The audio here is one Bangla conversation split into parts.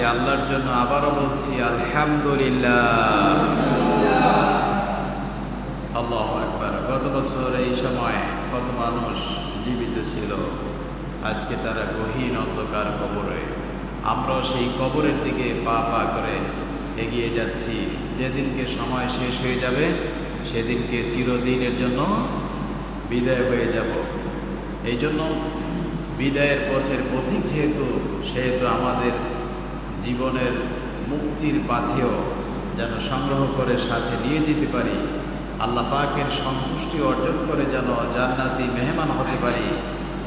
সে আল্লাহর জন্য আবারও বলছি আলহামদুলিল্লাহ। আল্লাহু আকবার। গত বছর এই সময় কত মানুষ জীবিত ছিল, আজকে তারা গহীন অন্ধকার কবরে। আমরাও সেই কবরের দিকে পা পা করে এগিয়ে যাচ্ছি। যেদিনকে সময় শেষ হয়ে যাবে সেদিনকে চিরদিনের জন্য বিদায় হয়ে যাব। এই জন্য বিদায়ের পথের পথিক সেহেতু আমাদের জীবনের মুক্তির পাথেয় যেন সংগ্রহ করে সাথে নিয়ে যেতে পারি, আল্লাহ পাকের সন্তুষ্টি অর্জন করে যেন জান্নাতি মেহমান হতে পারি,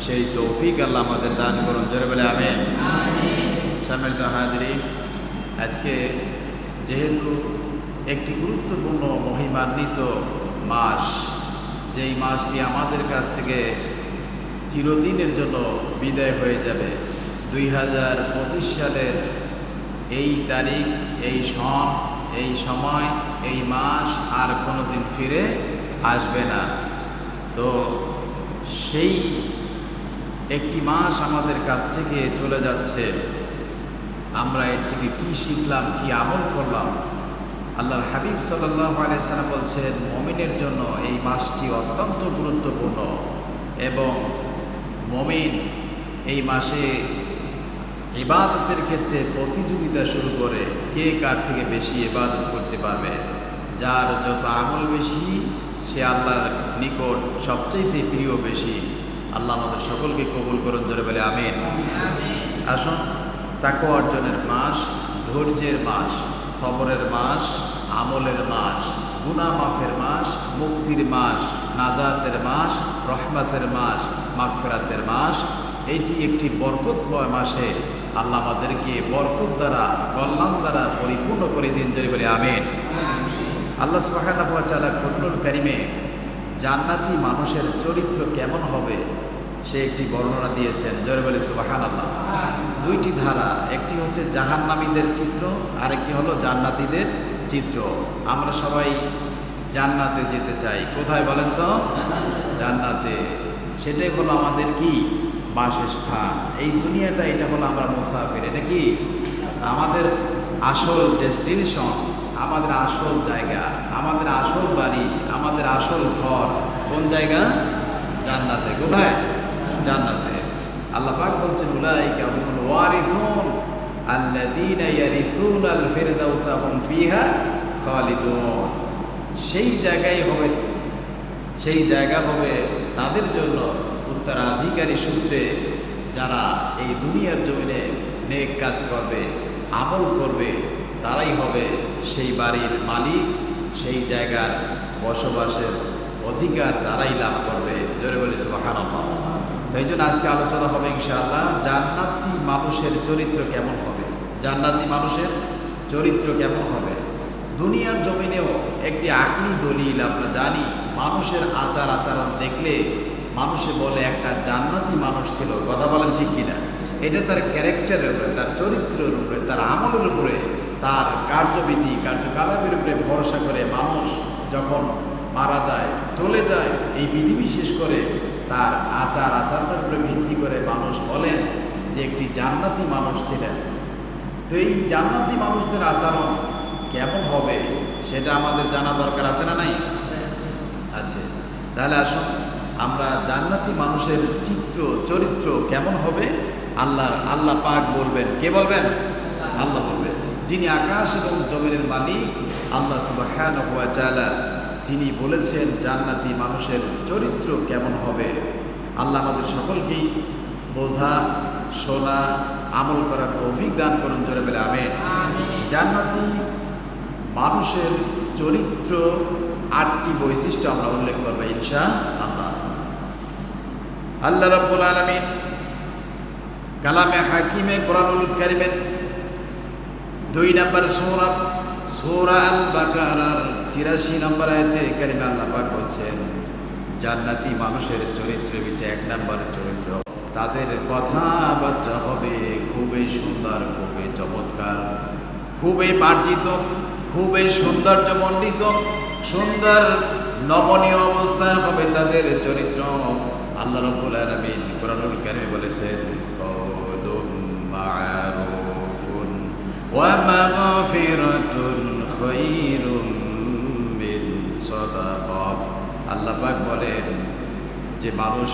সেই তৌফিক আল্লাহ আমাদের দান করুন। জোরে বলে আমিন। সম্মানিত হাজরিন, আজকে যেহেতু একটি গুরুত্বপূর্ণ মহিমান্বিত মাস, যেই মাসটি আমাদের কাছ থেকে চিরদিনের জন্য বিদায় হয়ে যাবে, 2025 সালের এই তারিখ, এই সন, এই সময়, এই মাস আর কোনোদিন ফিরে আসবে না। তো সেই একটি মাস আমাদের কাছ থেকে চলে যাচ্ছে, আমরা এর থেকে কি শিখলাম, কি আমল করলাম? আল্লাহর হাবিব সাল্লাল্লাহু আলাইহি সাল্লাম বলছেন, মুমিনের জন্য এই মাসটি অত্যন্ত গুরুত্বপূর্ণ এবং মুমিন এই মাসে ইবাদতের ক্ষেত্রে প্রতিযোগিতা শুরু করে, কে কার থেকে বেশি ইবাদত করতে পারবে। যার যত আমল বেশি সে আল্লাহর নিকট সবচেয়ে প্রিয় বেশি। আল্লাহ আমাদের সকলকে কবুল করুন। জোরে বলে আমিন। আসুন, তাকওয়া অর্জনের মাস, ধৈর্যের মাস, সবরের মাস, আমলের মাস, গুনাহ মাফের মাস, মুক্তির মাস, নাজাতের মাস, রহমতের মাস, মাগফিরাতের মাস। এটি একটি বরকতময় মাসে আল্লাহ আমাদেরকে বরকত দ্বারা, কল্যাণ দ্বারা পরিপূর্ণ করে দিন। জোরে বলে আমিন। আল্লাহ সুবহানাহু ওয়া তাআলা কুরআনুল কারীমে জান্নাতি মানুষের চরিত্র কেমন হবে সে একটি বর্ণনা দিয়েছেন। জোরে বলে সুবহানাল্লাহ। দুইটি ধারা, একটি হচ্ছে জাহান্নামীদের চিত্র, আরেকটি হলো জান্নাতীদের চিত্র। আমরা সবাই জান্নাতে যেতে চাই। কোথায় বলেন তো? জান্নাতে। সেটাই হলো আমাদের কি বাসস্থান। এই দুনিয়াটা, এটা হলো আমরা মুসাফির। এটা কি আমাদের আসল ডেস্টিনেশন, আমাদের আসল জায়গা, আমাদের আসল বাড়ি, আমাদের আসল ঘর কোন জায়গা? জান্নাতে। কোথায়? জান্নাতে। আল্লাহ পাক বলছেন, উলাইকা হুমুল ওয়ারিথুন আল্লাযীনা ইয়ারিথুনাল ফিরদাউসা হুম ফিহা খালিদুন। সেই জায়গা হবে তাদের জন্য উত্তরাধিকারী সূত্রে, যারা এই দুনিয়ার জমিনে নেক কাজ করবে, আমল করবে, তারাই হবে সেই বাড়ির মালিক, সেই জায়গার বসবাসের অধিকার তারাই লাভ করবে। জোরে বলি সুবহানাল্লাহ। এই জন্য আজকে আলোচনা হবে ইনশাআল্লাহ, জান্নাতি মানুষের চরিত্র কেমন হবে। জান্নাতি মানুষের চরিত্র কেমন হবে? দুনিয়ার জমিনেও একটি আকলি দলিল আমরা জানি, মানুষের আচার আচরণ দেখলে মানুষে বলে একটা জান্নাতি মানুষ ছিল। কথা বলেন ঠিক কিনা? এটা তার ক্যারেক্টারের উপরে, তার চরিত্রের উপরে, তার আমলের উপরে, তার কার্যবিধি, কার্যকলাপের উপরে ভরসা করে মানুষ যখন মারা যায়, চলে যায়, এই বিধিবিশেষ করে তার আচার আচরণের উপরে ভিত্তি করে মানুষ বলেন যে একটি জান্নাতি মানুষ ছিলেন। তো এই জান্নাতি মানুষদের আচরণ কেমন হবে সেটা আমাদের জানা দরকার আছে না নাই? আছে। তাহলে আসুন, আমরা জান্নাতি মানুষের চরিত্র কেমন হবে আল্লাহ পাক বলবেন। কে বলবেন? আল্লাহ বলবেন। যিনি আকাশ এবং জমিনের মালিক, আল্লাহ সুবহানাহু ওয়া তাআলা, তিনি বলেছেন জান্নাতি মানুষের চরিত্র কেমন হবে। আল্লাহ আমাদের সকলকেই বোঝা, শোনা, আমল করার তৌফিক দান করুন। জোরে বলে আমিন। জান্নাতি মানুষের চরিত্র 8টি বৈশিষ্ট্য আমরা উল্লেখ করব ইনশাআল্লাহ। আল্লাহ রাব্বুল আলামিন কালামে হাকিমে কোরআনুল কারীমের 2 নম্বর সূরা আল বাকারার 83 নম্বর আয়াতে কারিমে আল্লাহ পাক বলছেন, জান্নাতি মানুষের চরিত্রের ভিতরে 1 নম্বর চরিত্র, তাদের কথাবার্তা হবে খুবই সুন্দর, খুবই চমৎকার, খুবই মার্জিত, খুবই সৌন্দর্যমণ্ডিত, সুন্দর নমনীয় অবস্থায় হবে তাদের চরিত্র। আল্লাহ রাব্বুল আলামিন কোরআনুল কারীমে বলেছেন, কওলুন মা'রুফুন ওয়া মাগফিরাতুন খায়রুম মিন সাদাকা। আল্লাহ পাক বলেন যে মানুষ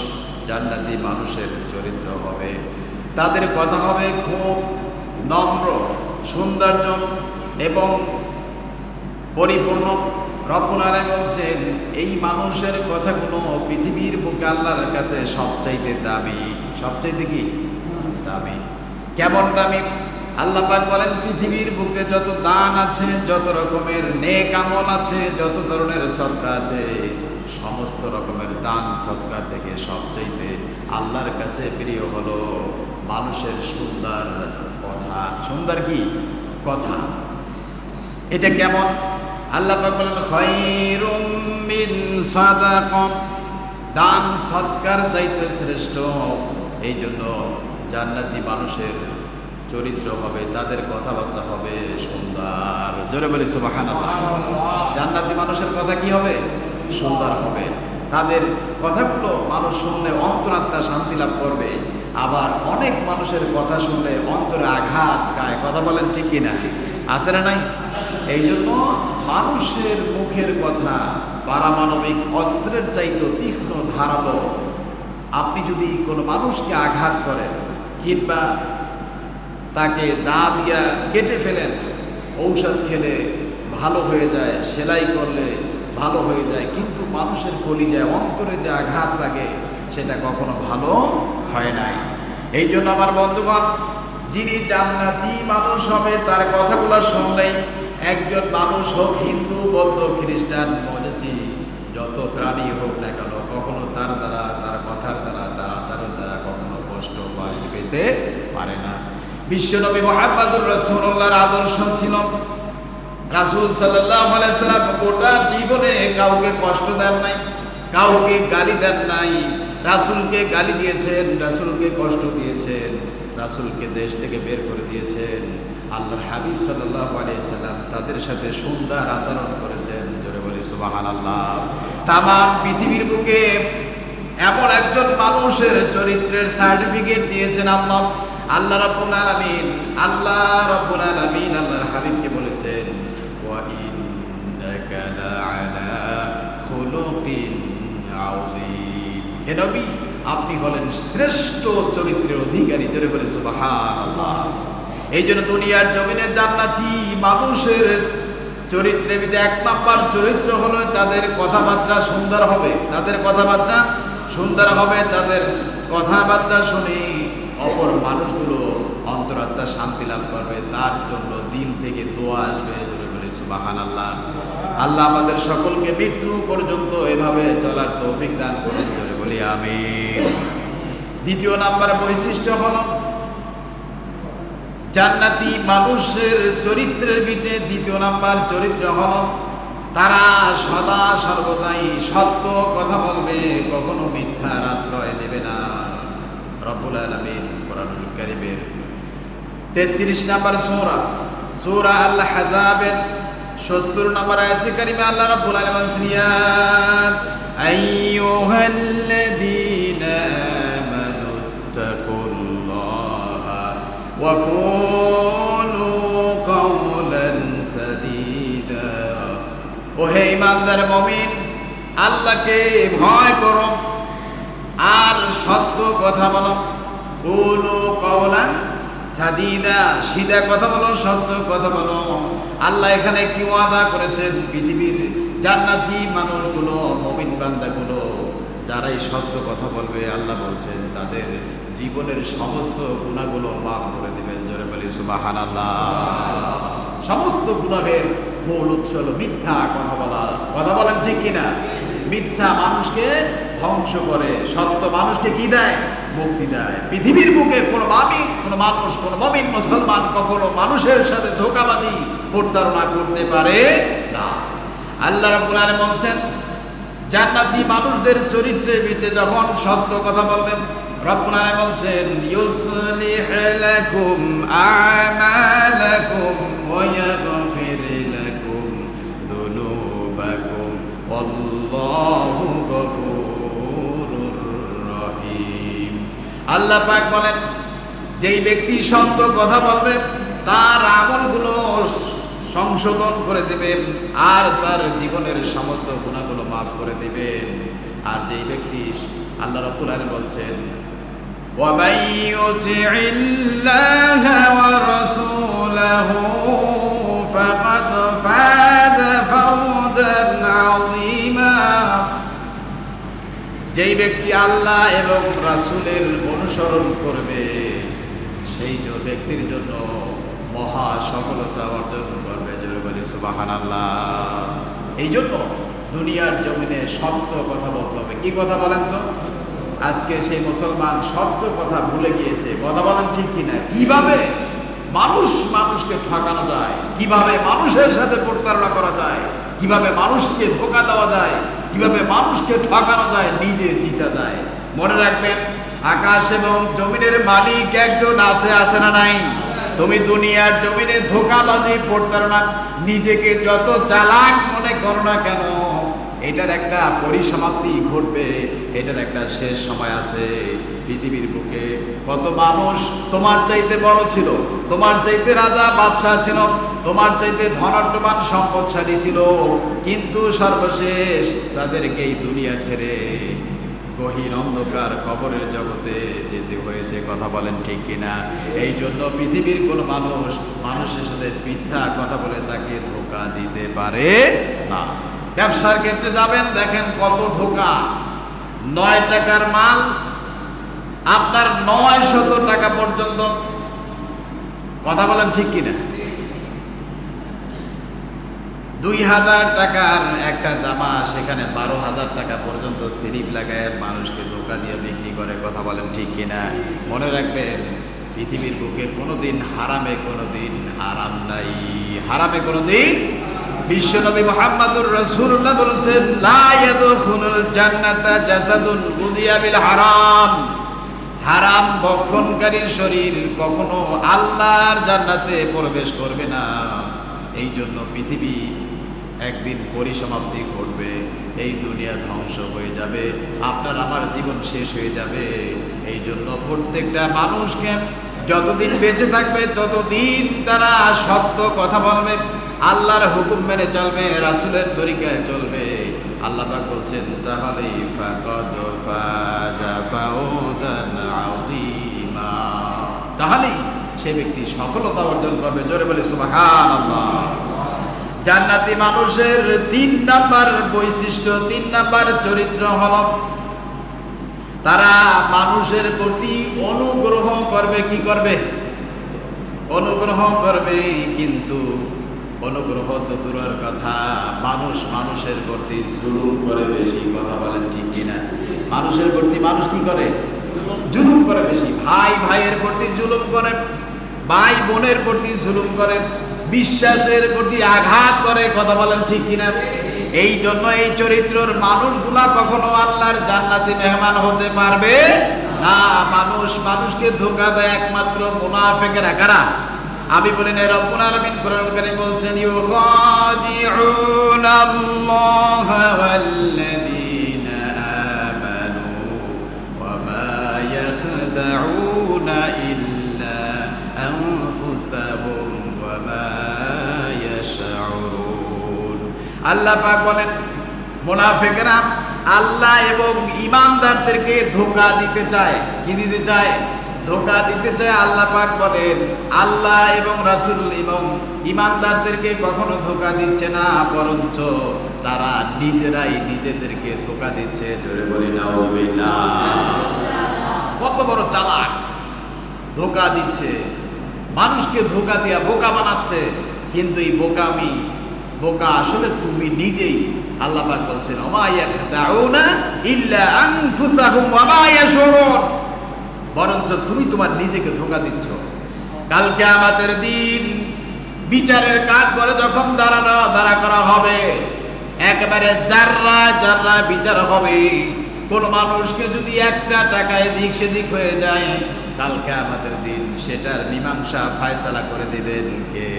জান্নাতি মানুষের চরিত্র হবে, তাদের কথা হবে খুব নম্র, সৌন্দর্য এবং পরিপূর্ণ। রব্বুল আলামিন বলছেন এই মানুষের কথাগুলো পৃথিবীর বুকে আল্লাহর কাছে সবচাইতে দামি। সবচাইতে কি দামি? কেমন দামি? আল্লাহ পাক বলেন পৃথিবীর বুকে যত দান আছে, যত রকমের নেক আমল আছে, যত ধরনের সদকা আছে, সমস্ত রকমের দান সদকা থেকে সবচাইতে আল্লাহর কাছে প্রিয় হলো মানুষের সুন্দর কথা। সুন্দর কি কথা? এটা কেমন? আল্লাহ পাক বলেন খায়রুম মিন সাদাকা, দান সৎকার চাইতে শ্রেষ্ঠ। এই জন্য জান্নাতি মানুষের চরিত্র হবে, তাদের কথাবার্তা হবে সুন্দর। জোরে বলি সুবহানাল্লাহ। জান্নাতি মানুষের কথা কি হবে? সুন্দর হবে। তাদের কথাগুলো মানুষ শুনলে অন্তরাত্মা শান্তি লাভ করবে। আবার অনেক মানুষের কথা শুনলে অন্তরে আঘাত খায়। কথা বলেন ঠিক কিনা? আছে না নাই? এই জন্য মানুষের মুখের কথা পারমাণবিক অস্ত্রের চাইতে তীক্ষ্ণ, ধারালো। আপনি যদি কোনো মানুষকে আঘাত করেন কিংবা তাকে দা দিয়া কেটে ফেলেন, ঔষধ খেলে ভালো হয়ে যায়, সেলাই করলে ভালো হয়ে যায়, কিন্তু মানুষের কলিজায় অন্তরে যে আঘাত লাগে সেটা কখনো ভালো হয় নাই। এই জন্য আমার বন্ধুগণ, যিনি জান্নাতি মানুষ হবে তার কথাগুলো শুনলেই একজন মানুষ হোক হিন্দু, বৌদ্ধ, খ্রিস্টান, মজসি, যত প্রাণী হোক না কেন, কখনো তার দ্বারা, তার কথার দ্বারা, তার আচরণ দ্বারা কখনো কষ্ট পেতে পারে না। বিশ্বনবী মুহাম্মদুর রাসূলুল্লাহর আদর্শ ছিল, রাসূল সাল্লাল্লাহু আলাইহি সাল্লাম গোটা জীবনে কাউকে কষ্ট দেন নাই, কাউকে গালি দেন নাই। রাসূলকে গালি দিয়েছেন, রাসূলকে কষ্ট দিয়েছেন, রাসূলকে দেশ থেকে বের করে দিয়েছেন। আল্লাহর হাবিব সাল্লাল্লাহু আলাইহি সাল্লাম তাদের সাথে সুন্দর আচরণ করেছেন। জোরে বলি সুবহানাল্লাহ। তামাম পৃথিবীর বুকে এমন একজন মানুষের চরিত্রের সার্টিফিকেট দিয়েছেন আল্লাহ। আল্লাহ রাব্বুল আলামিন, আল্লাহর হাবিবকে বলেছেন ওয়া ইন্নাকা লাআলা খুলুকিন আযীম। হে নবী, আপনি হলেন শ্রেষ্ঠ চরিত্রের অধিকারী। জোরে বলে সুবহানাল্লাহ। এই জন্য দুনিয়ার জমিনে জান্নাতি মানুষের চরিত্রের ভিতরে এক নাম্বার চরিত্র হলো তাদের কথাবার্তা সুন্দর হবে। তাদের কথাবার্তা সুন্দর হবে, তাদের কথাবার্তা শুনে অপর মানুষগুলো অন্তরাত্মা শান্তি লাভ করবে, তার জন্য দিল থেকে দোয়া আসবে। জোরে বলি সুবহানাল্লাহ। আল্লাহ আমাদের সকলকে মৃত্যু পর্যন্ত এভাবে চলার তৌফিক দান করুন। জোরে বলি আমিন। দ্বিতীয় নাম্বার বৈশিষ্ট্য হলো জান্নাতি মানুষের চরিত্রের ভিতরে দ্বিতীয় নাম্বার চরিত্র হলো তারা সদা সর্বদাই সত্য কথা বলবে, কখনো মিথ্যার আশ্রয় নেবে না। রব্বুল আলামিন কোরআনুল কারীমের 33 নম্বর সূরা আল আহজাবের 70 নম্বর আয়াতে কারিমে আল্লাহ রাব্বুল আলামিন বলেন ইয়া আইয়ুহাল্লাযীনা আমানু তাকুল্লাহা ওয়া কুনু কাওলান সাদীদা। ও হে ঈমানদার মুমিন, আল্লাহকে ভয় করো আর সত্য কথা বলো। কুনু কাওলান সাদীদা, সিধা কথা বলো, সত্য কথা বলো। আল্লাহ এখানে একটি ওয়াদা করেছেন, পৃথিবীর জান্নাতি মানুষগুলো, মুমিন বান্দাগুলো যারাই সত্য কথা বলবে, আল্লাহ বলছেন তাদের জীবনের সমস্ত গুনাহগুলো মাফ করে দিবেন। জোরে বলি সুবহানাল্লাহ। সমস্ত গুনাহের মূল উৎস হলো মিথ্যা কথা বলা। কথা বলেন ঠিক কিনা? মিথ্যা মানুষকে ধ্বংস করে, সত্য মানুষকে কি দেয়? মুক্তি দেয়। পৃথিবীর বুকে কোনো মানুষ, কোনো মুমিন মুসলমান কখনো মানুষের সাথে ধোঁকাবাজি, প্রতারণা করতে পারে না। আল্লাহ রাব্বুল আলামিন বলছেন জান্নাতি মানুষদের চরিত্রের ভিতরে যখন সত্য কথা বলবেন, রব্বুল আলামিন বলছেন ইউসলিহ লাকুম আমালাকুম ওয়া ইয়াগফির লাকুম যুনুবাকুম ওয়াল্লাহু গফুরুর রহিম। আল্লাহ পাক বলেন যেই ব্যক্তি সত্য কথা বলবে তার আমলগুলো সংশোধন করে দেবেন আর তার জীবনের সমস্ত গুনাহগুলো মাফ করে দেবেন। আর যেই ব্যক্তি, আল্লাহ রাব্বুল আলামিন বলছেন, وَمَن يُطِعِ اللَّهَ وَرَسُولَهُ فَقَدْ فَازَ فَوْزًا عَظِيمًا। যেই ব্যক্তি আল্লাহ এবং রাসূলের অনুসরণ করবে সেই ব্যক্তির জন্য মহা সফলতা অর্জন করবে। জোরে বলি সুবহানাল্লাহ। এই জন্য দুনিয়ার জমিনে সত্য কথা বলতে হবে। কি কথা বলেন তো? আজকে সেই মুসলমান সত্য কথা ভুলে গিয়েছে। কথা বলেন ঠিক কিনা? কিভাবে মানুষকে ঠকানো যায়, কিভাবে মানুষের সাথে প্রতারণা করা যায়, কিভাবে মানুষকে ধোঁকা দেওয়া যায়, কিভাবে মানুষকে ঠকানো যায়, নিজে জিতা যায়। মনে রাখবেন, আকাশ এবং জমিনের মালিক একজন আছে না নাই? তুমি দুনিয়ার জমিনে ধোঁকাবাজি, প্রতারণা, নিজেকে যত চালাক মনে করো না কেন, এটার একটা পরিসমাপ্তি ঘটবে, এটার একটা শেষ সময় আছে। পৃথিবীর বুকে কত মানুষ তোমার চাইতে বড় ছিল, তোমার চাইতে রাজা বাদশাহ ছিল, তোমার চাইতে ধনাঢ্যবান সম্পদশালী ছিল, কিন্তু সর্বশেষ তাদেরকে এই দুনিয়া ছেড়ে গহীন অন্ধকার কবরের জগতে যেতে হয়েছে। কথা বলেন ঠিক কিনা? এই জন্য পৃথিবীর কোন মানুষ মানুষের সাথে মিথ্যা কথা বলে তাকে ধোঁকা দিতে পারে না। ব্যবসার ক্ষেত্রে যাবেন, দেখেন কত ধোঁকা। 9 টাকার মাল আপনার 900 টাকা পর্যন্ত। কথা বলেন ঠিক কিনা? 2000 টাকার একটা জামা, সেখানে 12,000 টাকা পর্যন্ত সিরিপ লাগায় মানুষকে ধোঁকা দিয়ে বিক্রি করে। কথা বলেন ঠিক কিনা? মনে রাখবেন, পৃথিবীর বুকে কোনোদিন হারামে কোনোদিন আরাম নাই, হারামে কোনোদিন। বিশ্বনবী মুহাম্মদুর রাসূলুল্লাহ বলেছেন, লা ইয়াদখুলুল জান্নাতা জাসাদুন গুযিয়া বিল হারাম। হারাম ভক্ষণকারীর শরীর কখনো আল্লাহর জান্নাতে প্রবেশ করবে না। এই জন্য পৃথিবী একদিন পরিসমাপ্তি ঘটবে, এই দুনিয়া ধ্বংস হয়ে যাবে, আপনার আমার জীবন শেষ হয়ে যাবে। এই জন্য প্রত্যেকটা মানুষকে যতদিন বেঁচে থাকবে ততদিন তারা সত্য কথা বলবে, আল্লাহর হুকুম মেনে চলবে, রাসূলের তরিকায় চলবে। আল্লাহ পাক বলছেন, তাহলেই ফাকাদ ফাজা ফাওজান আযীমা, তাহলেই সে ব্যক্তি সফলতা অর্জন করবে। জোরে বলি সুবহানাল্লাহ। জান্নাতি মানুষের 3 নাম্বার বৈশিষ্ট্য, 3 নাম্বার চরিত্র হলো তারা মানুষের প্রতি অনুগ্রহ করবে। কি করবে? অনুগ্রহ করবে। কিন্তু অনুগ্রহ তো দূরের কথা, মানুষের প্রতি জুলুম করে বেশি। কথা বলেন ঠিক কিনা? মানুষের প্রতি মানুষ কি করে? জুলুম করে বেশি। ভাই ভাইয়ের প্রতি জুলুম করে, ভাই বোনের প্রতি জুলুম করে, বিশ্বাসের প্রতি আঘাত করে। কথা বলেন ঠিক কিনা? এই জন্য এই চরিত্রের মানুষগুলা কখনো আল্লাহর জান্নাতি মেহমান হতে পারবে না। মানুষকে ধোঁকা দেয় একমাত্র মুনাফিকেরা। কারা? আমি বলি না, রব্বুল আলামিন কোরআনুল কারীম বলছেন, ইউখাদিউনাল্লাহা ওয়াল্লাযীনা আমানু ওয়া মা ইয়াখদাউনা ইল্লা আনফুসাহুম ওয়া মা ইয়াশউরুন। আল্লাহ পাক বলেন, মুনাফিকরা আল্লাহ এবং ঈমানদারদেরকে ধোঁকা দিতে চায়। কি দিতে চায়? ধোঁকা দিতে চায়। আল্লাহ পাক বলেন, আল্লাহ এবং রাসূল এবং ঈমানদারদেরকে কখনো ধোঁকা দিচ্ছে না, বরঞ্চ তারা নিজেরাই নিজেদেরকে ধোঁকা দিচ্ছে। জোরে বলি নাউযুবিল্লাহ। কত বড় চালাক! ধোঁকা দিচ্ছে, মানুষকে ধোঁকা দিয়া বোকা বানাচ্ছে। কিন্তু এই বোকা আসলে তুমি নিজেই। আল্লাহ পাক বলছেন, ওমা ইয়াখদাউনা ইল্লা আনফুসাহুম ওয়া মা ইয়াশউরুন। বরঞ্চ তুমি তোমার নিজেকে ধোঁকা দিচ্ছ। কাল কিয়ামতের দিন বিচারের কাঠ করে যখন দাঁড়া করা হবে, একেবারে জাররা বিচার হবে। কোন মানুষকে যদি একটা টাকা এদিক সেদিক হয়ে যায়, কাল কিয়ামতের দিন সেটার মীমাংসা ফয়সালা করে দিবেন কে?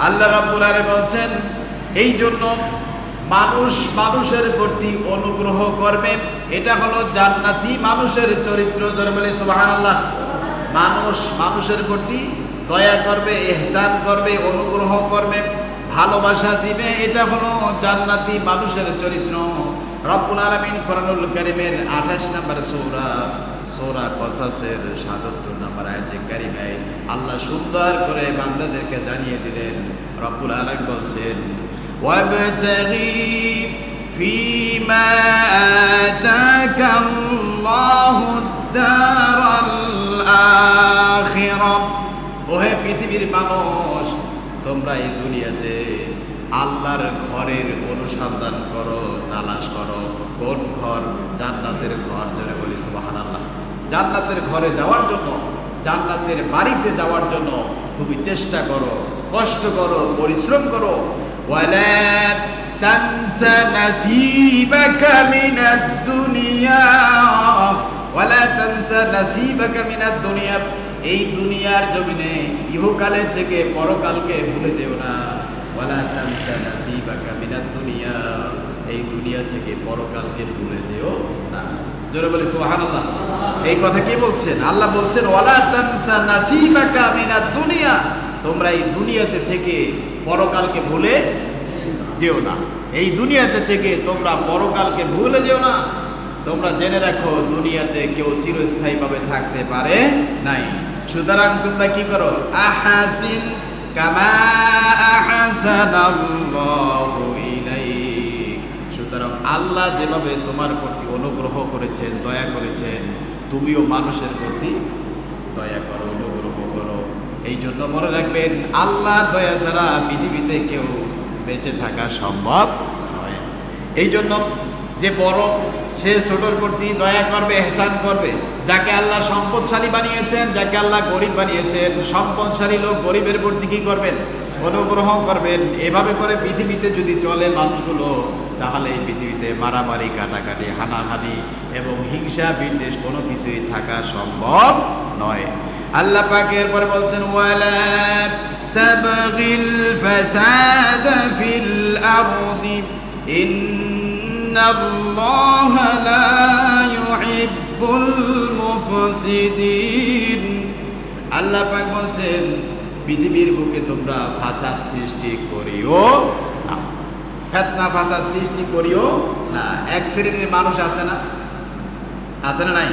আল্লাহ রাব্বুল আলামিন বলছেন, এই জন্য মানুষের প্রতি অনুগ্রহ করবে। এটা হলো জান্নাতি মানুষের চরিত্র। জোরে বলি সুবহানাল্লাহ। মানুষের প্রতি দয়া করবে, ইহসান করবে, অনুগ্রহ করবে, ভালোবাসা দিবে। এটা হলো জান্নাতি মানুষের চরিত্র। রব্বুল আলামিন কোরআনুল কারীমের 28 নম্বর সূরা কসাসের 77 নম্বর আয়াতে কারিমায় আল্লাহ সুন্দর করে বান্দাদেরকে জানিয়ে দিলেন। রব্বুল আলামিন বলছেন, ওয়াবতাগি ফীমা আতাকাল্লাহুদ দারাল আখিরাহ। ওহে পৃথিবীর মানুষ, তোমরা এই দুনিয়াতে আল্লাহর ঘরের অনুসন্ধান করো, তালাশ করো। কোন ঘর? জান্নাতের ঘর। ধরে বলি সুবহানাল্লাহ। জান্নাতের ঘরে যাওয়ার জন্য, জান্নাতের বাড়িতে যাওয়ার জন্য তুমি চেষ্টা করো, কষ্ট করো, পরিশ্রম করো। ওয়ালা তানসা নাসিবাকা মিনাদ দুনিয়া, ওয়ালা তানসা নাসিবাকা মিনাদ দুনিয়া। এই দুনিয়ার জমিনে ইহকালে থেকে পরকালকে ভুলে যেও না। ওয়ালা তানসা নাসিবাকা মিনাদ দুনিয়া, এই দুনিয়া থেকে পরকালকে ভুলে যেও না। জোরে বলি সুবহানাল্লাহ। এই কথা কে বলছেন? আল্লাহ বলছেন, ওয়ালা তানসা নাসিবাকা মিনাদ দুনিয়া, তোমরা এই দুনিয়াতে থেকে পরকালকে ভুলে যেও না। এই দুনিয়াতে থেকে তোমরা পরকালকে ভুলে যেও না। তোমরা জেনে রাখো, দুনিয়াতে কেউ চিরস্থায়ীভাবে থাকতে পারে নাই। সুতরাং তোমরা কি করো? আহাসিন কামা আহসানাল্লাহু ইলাইক। সুতরাং আল্লাহ যেভাবে তোমার প্রতি অনুগ্রহ করেছেন, দয়া করেছেন, তুমিও মানুষের প্রতি দয়া করো, অনুগ্রহ করো। এই জন্য মনে রাখবেন, আল্লাহর দয়া ছাড়া পৃথিবীতে কেউ বেঁচে থাকা সম্ভব নয়। এই জন্য যে বড়, সে ছোটর প্রতি দয়া করবে, ইহসান করবে। যাকে আল্লাহ সম্পদশালী বানিয়েছেন, যাকে আল্লাহ গরিব বানিয়েছেন, সম্পদশালী লোক গরিবের প্রতি কি করবেন? অনুগ্রহ করবেন। এভাবে করে পৃথিবীতে যদি চলে মানুষগুলো, তাহলে এই পৃথিবীতে মারামারি, কাটাকাটি, হানাহানি এবং হিংসা বিদ্বেষ কোনো কিছুই থাকা সম্ভব নয়। আল্লাহ পাক এরপরে বলছেন, ওয়ালা তাবগিল ফাসাদা ফিল আরদি ইন্নাল্লাহা লা ইউহিব্বুল মুফসিদিন। আল্লাহ পাক বলছেন, পৃথিবীর বুকে তোমরা ফাসাদ সৃষ্টি করিও না, ফিতনা ফাসাদ সৃষ্টি করিও না। এক শ্রেণীর মানুষ আছে না, আছে না নাই?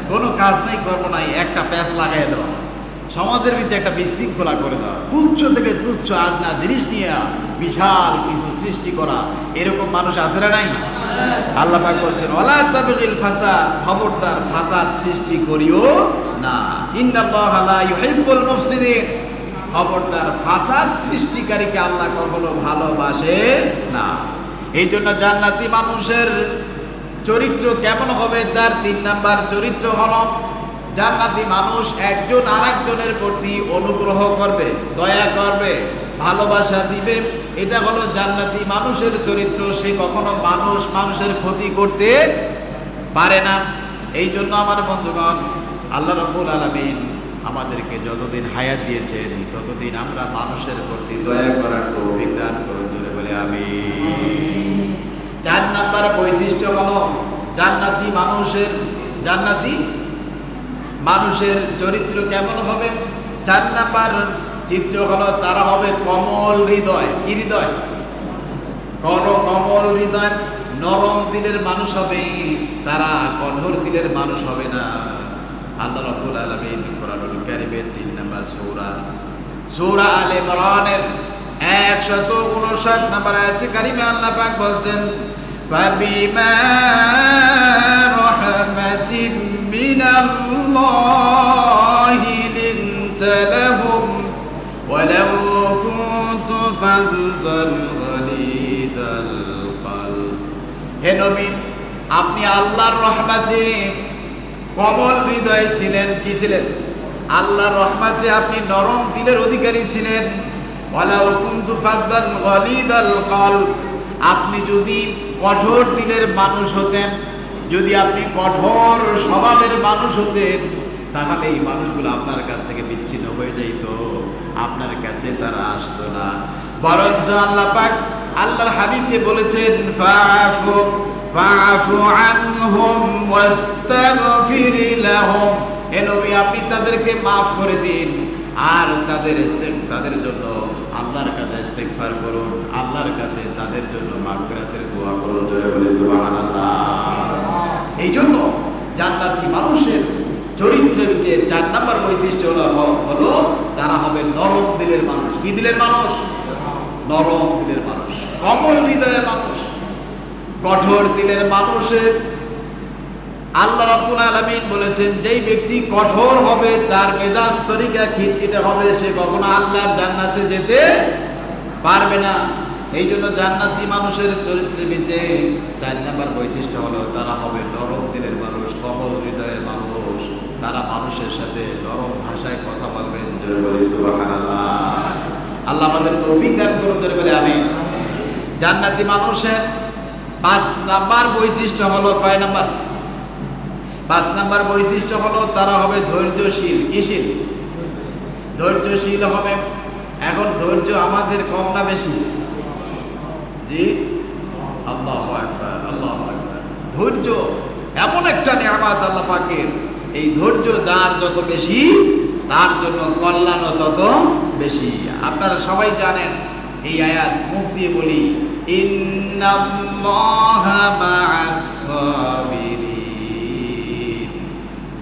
কোনো কাজ নাই, কর্ম নাই, একটা প্যাঁচ লাগাই দেওয়া, সমাজের ভিতরে একটা বিশৃঙ্খলা করে দেওয়া, তুচ্ছ থেকে তুচ্ছ আদনা জিনিস নিয়ে বিশাল কিছু সৃষ্টি করা, এরকম মানুষ আছে না নাই? আল্লাহ পাক বলছেন, ওয়ালা তাবগিল ফাসাদ, খবরদার ফাসাদ সৃষ্টি করিও না। ইন্নাল্লাহা লা ইউহিব্বুল মুফসিদিন, খবরদার ফাসাদ সৃষ্টিকারীকে আল্লাহ কখনো ভালোবাসে না। এই জন্য জান্নাতি মানুষের চরিত্র কেমন হবে? তার 3 নাম্বার চরিত্র হলো, জান্নাতি মানুষ একজন আরেকজনের প্রতি অনুগ্রহ করবে, দয়া করবে, ভালোবাসা দিবে। এটা হলো জান্নাতি মানুষের চরিত্র। সে কখনো মানুষের ক্ষতি করতে পারে না। এই জন্য আমার বন্ধুগণ, আল্লাহ রাব্বুল আলামিন আমাদেরকে যতদিন হায়াত দিয়েছেন, ততদিন আমরা মানুষের প্রতি দয়া করার তৌফিক দান করুন। জোরে বলে আমিন। 4 নাম্বার বৈশিষ্ট্য হলো, জান্নাতি মানুষের চরিত্র কেমন হবে? 4 নাম্বার চিত্র হলো, তারা হবে কোমল হৃদয়। কি হৃদয়? কোমল হৃদয়, নরম দিলের মানুষ হবে। তারা কঠোর দিলের মানুষ হবে না। আল্লাহ রাব্বুল আলামিন কোরআনুল কারীমের 3 নাম্বার সূরা আলে ইমরানের 159 নম্বর আয়াতে কারিমে আল্লাহ পাক বলছেন, ফাবিমা রাহমাতিন মিনাল্লাহি লিনতা লাহুম ওয়ালাউ কুনতু ফাযযান গালিদাল কলব। হে নবী, আপনি আল্লাহর রহমতে কোমল হৃদয় ছিলেন। কি ছিলেন? আল্লাহর রহমতে আপনি নরম দিলের অধিকারী ছিলেন। ওয়ালাউ কুনতু ফাযযান গালিদাল কলব, আপনি যদি কঠোর দিলের মানুষ হতেন, যদি আপনি কঠোর স্বভাবের মানুষ হতেন, তাহলে এই মানুষগুলো আপনার কাছ থেকে বিচ্ছিন্ন হয়ে যাইত, আপনার কাছে তারা আসতো না। বরঞ্চ আল্লাহ পাক আল্লাহর হাবিবকে বলেছেন, ফাআফু আনহুম ওয়াস্তাগফির লাহুম। হে নবী, আপনি তাদেরকে মাফ করে দিন, আর তাদের জন্য আল্লাহর কাছে ইস্তেগফার করুন, আল্লাহর কাছে তাদের জন্য মাগফিরাতের দোয়া করুন। জোরে বলি সুবহানাল্লাহ। এই জন্য জান্নাতি মানুষের চরিত্রের যে 4 নম্বর বৈশিষ্ট্য হলো তারা হবে নরম দিলের মানুষ। কি দিলের মানুষ? নরম দিলের মানুষ, কোমল হৃদয়ের মানুষ। কঠোর দিলের মানুষের আল্লাহ রাব্বুল আলামিন বলেছেন, যেই ব্যক্তি কঠোর হবে, তার মেজাজ তরিকা খিটখিটে হবে, সে কখনো আল্লাহর জান্নাতে যেতে পারবে না। এই জন্য জান্নাতি মানুষের চরিত্রের ভিতরে 4 নম্বর বৈশিষ্ট্য হলো তারা হবে নরম দিলের মানুষ, কোমল হৃদয়ের মানুষ। তারা মানুষের সাথে নরম ভাষায় কথা বলবেন। জোরে বলি সুবহানাল্লাহ। আল্লাহ আমাদের তৌফিক দান করুন। জোরে বলি আমিন। জান্নাতি মানুষের 5 নম্বর বৈশিষ্ট্য হলো, কয় নম্বর? 5 নম্বর বৈশিষ্ট্য হলো তারা হবে ধৈর্যশীল। কিশীল? ধৈর্যশীল হবে। এখন ধৈর্য আমাদের কম না বেশি? জি, আল্লাহু আকবার, আল্লাহু আকবার। ধৈর্য এমন একটা নিয়ামত আল্লাহ পাকের, এই ধৈর্য যার যত বেশি তার জন্য কল্যাণ তত বেশি। আপনারা সবাই জানেন এই আয়াত, মুখ দিয়ে বলি, ইন্নাল্লাহা মা'আস সাবিরিন।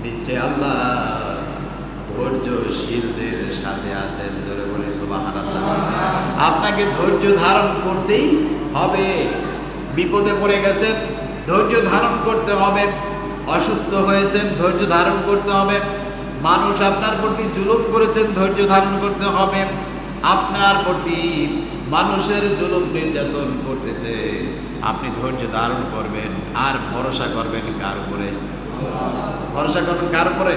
নিশ্চয় আল্লাহ ধৈর্যশীলদের সাথে আছেন। জোরে বলি সুবহানাল্লাহ। আপনাকে ধৈর্য ধারণ করতেই হবে। বিপদে পড়ে গেছেন, ধৈর্য ধারণ করতে হবে। অসুস্থ হয়েছেন, ধৈর্য ধারণ করতে হবে। মানুষ আপনার প্রতি জুলুম করেছেন, ধৈর্য ধারণ করতে হবে। আপনার প্রতি মানুষের জুলুম নির্যাতন করতেছে, আপনি ধৈর্য ধারণ করবেন। আর ভরসা করবেন কার উপরে? ভরসা করবেন কার উপরে?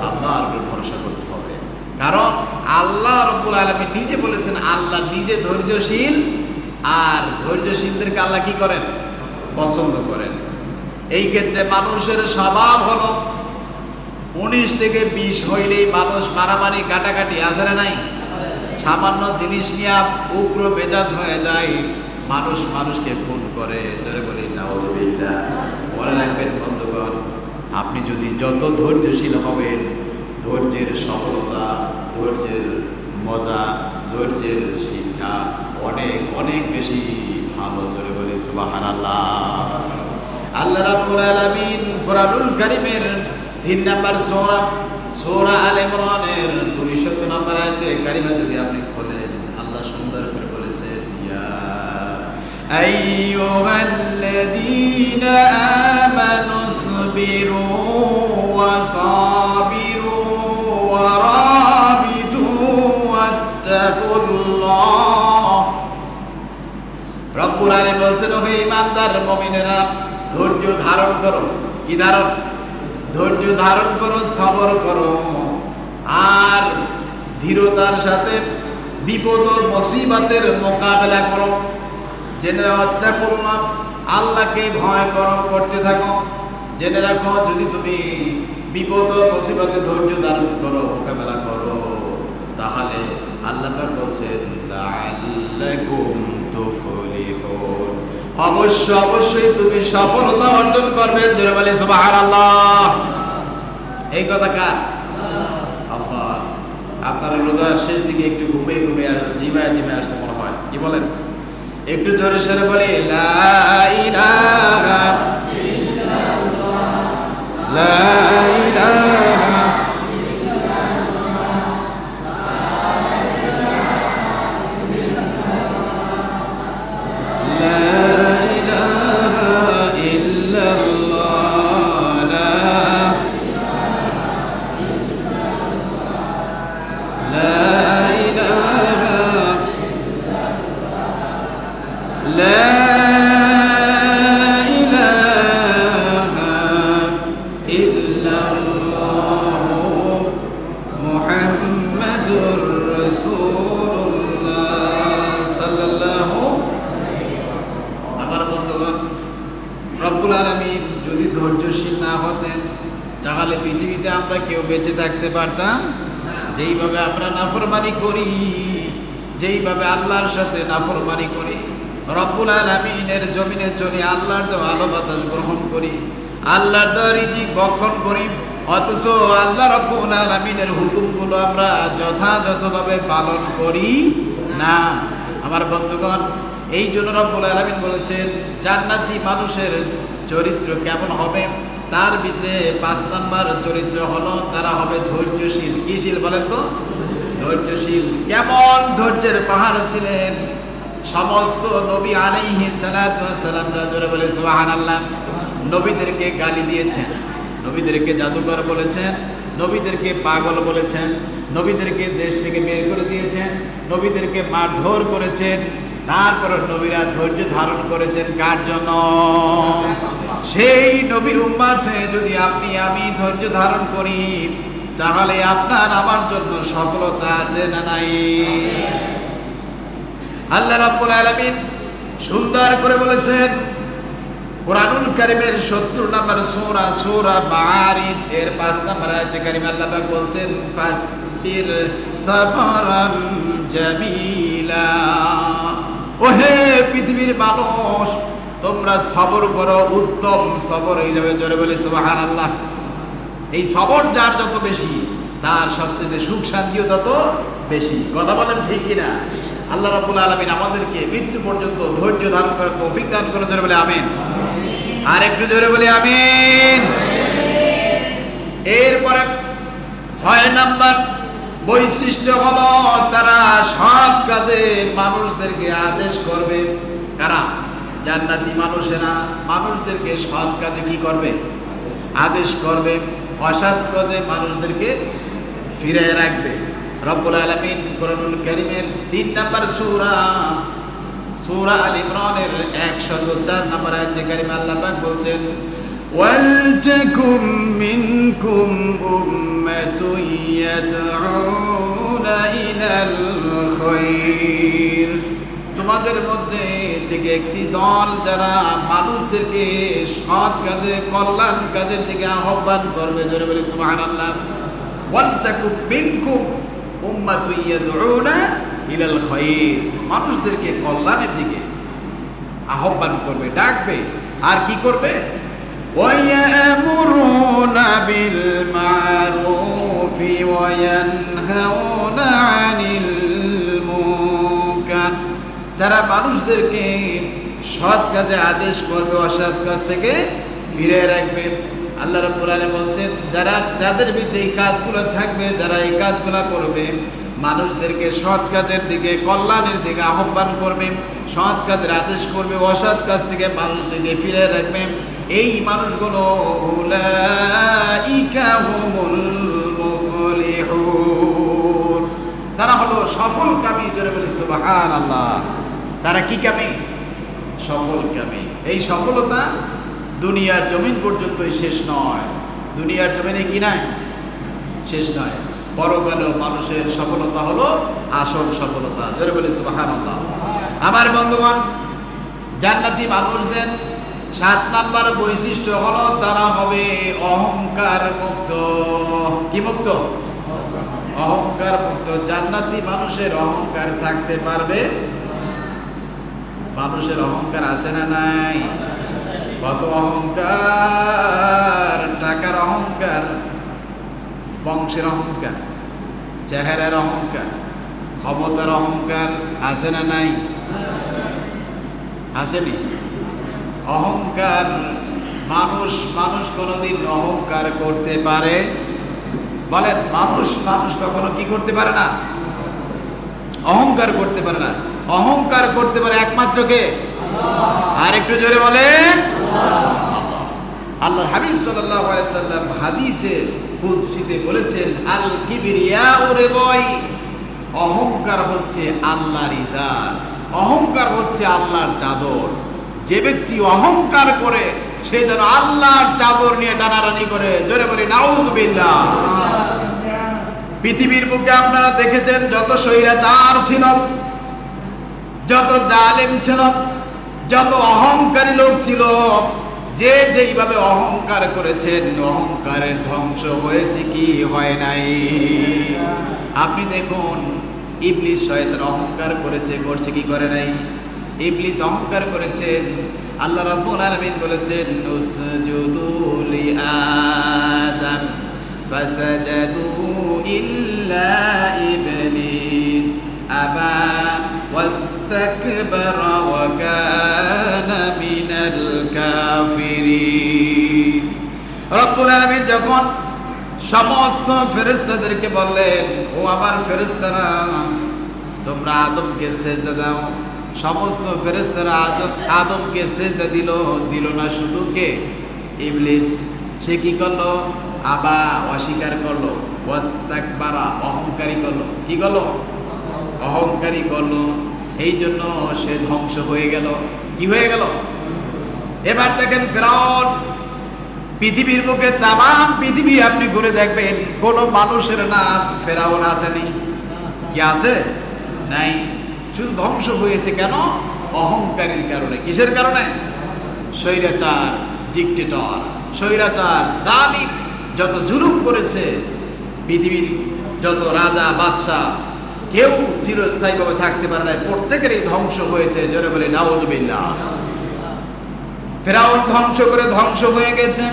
আল্লাহর উপর ভরসা করতে হবে। কারণ আল্লাহ রাব্বুল আলামিন নিজে বলেছেন, আল্লাহ নিজে ধৈর্যশীল, আর ধৈর্যশীলদেরকে আল্লাহ কি করেন? পছন্দ করেন। এই ক্ষেত্রে মানুষের স্বভাব হলো 19 থেকে 20 হইলেই মানুষ মারামারি কাটাকাটি, আছে না নাই? সামান্য জিনিস নিয়ে উগ্র মেজাজ হয়ে যায়, মানুষ মানুষকে খুন করে। ধরে বলি নাউযুবিল্লাহ। মনে রাখবেন বন্ধুগণ, আপনি যদি যত ধৈর্যশীল হবেন, ধৈর্যের সফলতা, ধৈর্যের মজা, ধৈর্যের শিক্ষা অনেক অনেক বেশি ভালো। ধরে বলি সুবহানাল্লাহ। আল্লাহ রাব্বুল আলামিন কোরআনুল কারীমের 3 নম্বর সূরা আলে ইমরানের 200 নম্বর আয়াতে কারিমা যদি আপনি খোলেন, আল্লাহ সুন্দর করে বলেছেন, ইয়া আইয়ুহাল্লাযীনা আমানু সবিরু ওয়া সাবিরু ওয়া রাবিতু ওয়াত্তাকুল্লাহ। রব্বুল আলামিন বলছেন, হে ঈমানদার মুমিনেরা, ধৈর্য ধারণ করো। কি ধারণ? ধৈর্য ধারণ করো, সবর করো, আর ধীরতার সাথে বিপদ ও মুসিবতের মোকাবেলা করো। জেনে ওয়াত্তাকুল্লাহ, আল্লাহকে ভয় করতে থাকো। জেনে রাখো, যদি তুমি বিপদ ও মুসিবতে ধৈর্য ধারণ করো, মোকাবেলা করো, তাহলে আল্লাহ পাক বলছেন, লাআল্লাকুম তুফলিহুন, অবশ্যই তুমি সফলতা অর্জন করবে। জোরে বলি সুবহানাল্লাহ। এই কথা কার? আল্লাহ। আপনারা রোজার শেষ দিকে একটু ঘুমিয়ে আর জিমায় আসছে মনে হয়, কি বলেন? একটু জোরে সরে বলি, লা ইলাহা ইল্লাল্লাহ, লা ইলাহা যদি ধৈর্যশীল না হতেন, তাহলে পৃথিবীতে আমরা কেউ বেঁচে থাকতে পারতাম? যেইভাবে আমরা নাফরমানি করি, যেইভাবে আল্লাহর সাথে নাফরমানি করি, রব্বুল আলামিনের জমিনে চলে আল্লাহর দেওয়া আলো বাতাস গ্রহণ করি, আল্লাহর দেওয়া রিজিক ভক্ষণ করি, অথচ আল্লাহ রাব্বুল আলামিনের হুকুমগুলো আমরা যথাযথভাবে পালন করি না। আমার বন্ধুগণ, এই জন্য রব্বুল আলামিন বলেছেন জান্নাতি মানুষের চরিত্র কেমন হবে, তার ভিতরে 5 নাম্বার চরিত্র হলো তারা হবে ধৈর্যশীল। কি শীল বলেন তো? ধৈর্যশীল। কেমন ধৈর্যের পাহাড় ছিলেন সমস্ত নবী আলাইহিস সালাতু ওয়াস সালামরা, জোরে বলে সুবহানাল্লাহ। নবীদেরকে গালি দিয়েছেন, নবীদেরকে জাদুকর বলেছেন, নবীদেরকে পাগল বলেছেন, নবীদেরকে দেশ থেকে বের করে দিয়েছেন, নবীদেরকে মারধর করেছেন। তারপর নবীরা ধৈর্য ধারণ করেছেন কার জন্য? সেই নবীর উম্মতে যদি আপনি আমি ধৈর্য ধারণ করি, তাহলে আপনার আমার জন্য সফলতা আছে না নাই? আল্লাহ রাব্বুল আলামিন সুন্দর করে বলেছেন কুরআনুল কারীমের ৭০ নম্বর সূরা, সূরা মাআরিজ এর ৫ নম্বর আয়াতে কারীমে আল্লাহ পাক বলছেন ফাসবির সাবরান জামিলা। ওহে পৃথিবীর মানুষ, তোমরা সবর করো, উত্তম সবর হিসেবে, জোরে বলে সুবহানাল্লাহ। এই সবর যার যত বেশি, তার সবচেয়ে সুখ শান্তিও তত বেশি। কথা বলেন ঠিক কিনা? আল্লাহ রাব্বুল আলামিন আমাদেরকে মৃত্যু পর্যন্ত ধৈর্য ধারণ করার তৌফিক দান করুন, জোরে বলে আমিন। আর একটু জোরে বলি আমিন। এরপরে ৬ নাম্বার বৈশিষ্ট্য হলো তারা সৎ কাজে মানুষদেরকে আদেশ করবে। কারা? জান্নাতি মানুষেরা মানুষদেরকে সৎ কাজে কি করবে? আদেশ করবে। অসৎ কাজে মানুষদেরকে ফিরে রাখবে। রব্বুল আলামিন কুরআনুল কারীমের ৩ নাম্বার সূরা, সূরা আল ইমরানের ১০৪ নম্বর আয়াতে কারীমে আল্লাহ পাক বলছেন ওয়ালতাকুম মিনকুম উম্মাতুন ইয়াদউনা ইলাল খায়র। তোমাদের মধ্যে থেকে একটি দল যারা মানুষদেরকে সৎ কাজে, কল্যাণ কাজের দিকে আহ্বান করবে, জোরে বলি সুবহানাল্লাহ। ওয়ালতাকুম মিনকুম উম্মাতুন ইয়াদউনা ইলাল খায়র, মানুষদেরকে কল্যাণের দিকে আহ্বান করবে, ডাকবে। আর কি করবে? ওয়ায়ামুরুনা বিল মারুফি ওয়া ইয়ানহাউনা আনিল মুনকার। যারা মানুষদেরকে সৎ কাজে আদেশ করবে, অসৎ কাজ থেকে ফিরে রাখবে। আল্লাহ রাব্বুল আলামিন বলছেন যাদের ভিতরে এই কাজগুলো থাকবে, যারা এই কাজগুলো করবে, মানুষদেরকে সৎ কাজের দিকে, কল্যাণের দিকে আহ্বান করবে, সৎ কাজের আদেশ করবে, অসৎ কাজ থেকে মানুষদেরকে ফিরে রাখবে, এই মানুষগুলো উলাইকা হুমুল মুফলিহুন, তারা হলো সফল কামী। জোরে বলি সুবহানাল্লাহ। তারা কি কামী? সফল কামী। এই সফলতা দুনিয়ার জমিন পর্যন্তই শেষ নয়। দুনিয়ার জমিনে কি নাই? শেষ নয়। পরকালেও মানুষের সফলতা হলো আসল সফলতা। জোরে বলি সুবহানাল্লাহ। আমার বন্ধুগণ, জান্নাতি মানুষদের ৭ নাম্বার বৈশিষ্ট্য হলো তারা হবে অহংকার মুক্ত। কি মুক্ত? অহংকার মুক্ত। জান্নাতি মানুষের অহংকার থাকতে পারবে? মানুষের অহংকার আছে না নাই? কত অহংকার! টাকার অহংকার, বংশের অহংকার, চেহারার অহংকার, ক্ষমতার অহংকার আছে না নাই? আসেনি? অহংকার, মানুষ কোনোদিন অহংকার করতে পারে? বলেন, মানুষ কখনো কি করতে পারে না? অহংকার করতে পারে না। অহংকার করতে পারে একমাত্র কে? আর একটু জোরে বলেন। আল্লাহ হাবিব সাল্লাল্লাহু আলাইহি সাল্লাম হাদিসে কুদসিতে বলেছেন আল কিবরিয়াউ রিদাই, অহংকার হচ্ছে আল্লাহর ইজ্জত, অহংকার হচ্ছে আল্লাহর চাদর। যে ব্যক্তি অহংকার করে সে যেন আল্লাহর চাদর নিয়ে টানাটানি করে। জোরে বলি নাউযুবিল্লাহ। পৃথিবীর বুকে আপনারা দেখেছেন যত স্বৈরাচার ছিল, যত জালেম ছিল, যত অহংকারী লোক ছিল, যে যেইভাবে অহংকার করেছেন, অহংকারের ধ্বংস হয়েছে কি হয় নাই? আপনি দেখুন, ইবলিস শয়তান অহংকার করছে কি করে নাই? ইবলিস অহংকার করেছেন। আল্লাহ রাব্বুল আলামিন বলেছেন উসজুদু লি আদম فسجدوا إلا إبليس أبى واستكبر وكان من الكافرين রব্বুল আলামিন যখন সমস্ত ফেরেশতাদেরকে বললেন, ও আমার ফেরেশতারা, তোমরা আদমকে সিজদা দাও। সমস্ত ফেরেশতারা আদমকে সিজদা দিল না শুধু কে? ইবলিস। সে কি করলো? আবা, অস্বীকার করলো। ওয়াস্তাকবারা, অহংকারী করলো। কি করলো? অহংকারী করলো। এই জন্য সে ধ্বংস হয়ে গেল। কি হয়ে গেল? এবার দেখেন ফিরআউন, পৃথিবীর বুকে তামাম পৃথিবী আপনি ঘুরে দেখবেন, কোন মানুষের নাম ফেরাউন আসেনি। কি আছে? নাই। শুধু ধ্বংস হয়েছে কেন? অহংকারীর কারণে। কিসের কারণে? স্বৈরাচার, ডিক্টেটর, স্বৈরাচার, জালিম যত জুলুম করেছে, পৃথিবীর যত রাজা বাদশাহ, কেউ চিরস্থায়ীভাবে থাকতে পারে না, প্রত্যেকেরই ধ্বংস হয়েছে। জোরে বলে নাউজুবিল্লাহ। ফেরাউন ধ্বংস হয়ে গেছে।